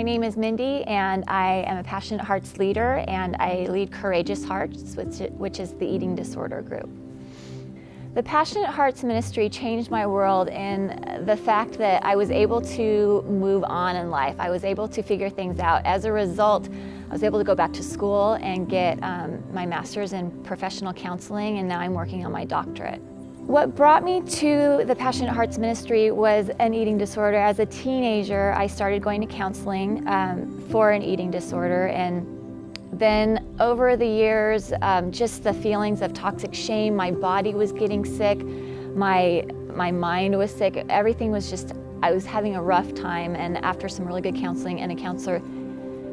My name is Mindy, and I am a Passionate Hearts leader, and I lead Courageous Hearts, which is the eating disorder group. The Passionate Hearts ministry changed my world in the fact that I was able to move on in life. I was able to figure things out. As a result, I was able to go back to school and get my master's in professional counseling, and now I'm working on my doctorate. What brought me to the Passionate Hearts ministry was an eating disorder. As a teenager, I started going to counseling for an eating disorder, and then over the years, just the feelings of toxic shame, my body was getting sick, my mind was sick, everything was just, I was having a rough time. And after some really good counseling, and a counselor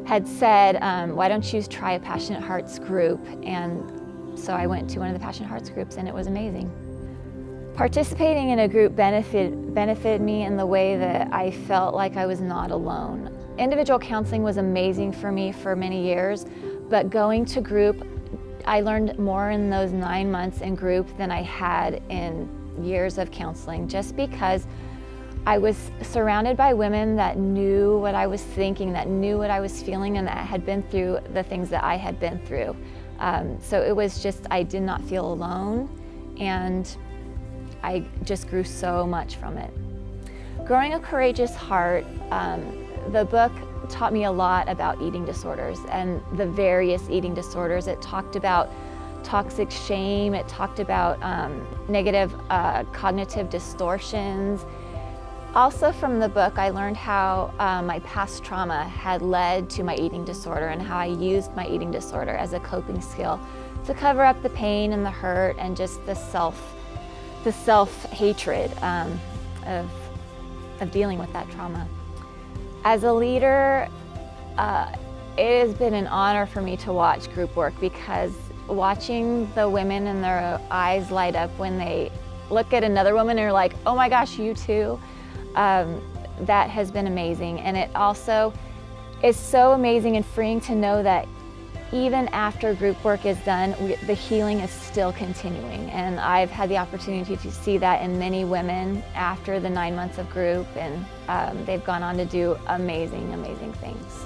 had said, why don't you try a Passionate Hearts group? And so I went to one of the Passionate Hearts groups, and it was amazing. Participating in a group benefited me in the way that I felt like I was not alone. Individual counseling was amazing for me for many years, but going to group, I learned more in those 9 months in group than I had in years of counseling, just because I was surrounded by women that knew what I was thinking, that knew what I was feeling, and that had been through the things that I had been through. So it was just, I did not feel alone, and I just grew so much from it. Growing a Courageous Heart, the book taught me a lot about eating disorders and the various eating disorders. It talked about toxic shame, it talked about negative cognitive distortions. Also from the book, I learned how my past trauma had led to my eating disorder, and how I used my eating disorder as a coping skill to cover up the pain and the hurt and just the self-hatred of dealing with that trauma. As a leader, it has been an honor for me to watch group work, because watching the women and their eyes light up when they look at another woman and are like, oh my gosh, you too, that has been amazing. And it also is so amazing and freeing to know that even after group work is done, the healing is still continuing. And I've had the opportunity to see that in many women after the 9 months of group, and they've gone on to do amazing, amazing things.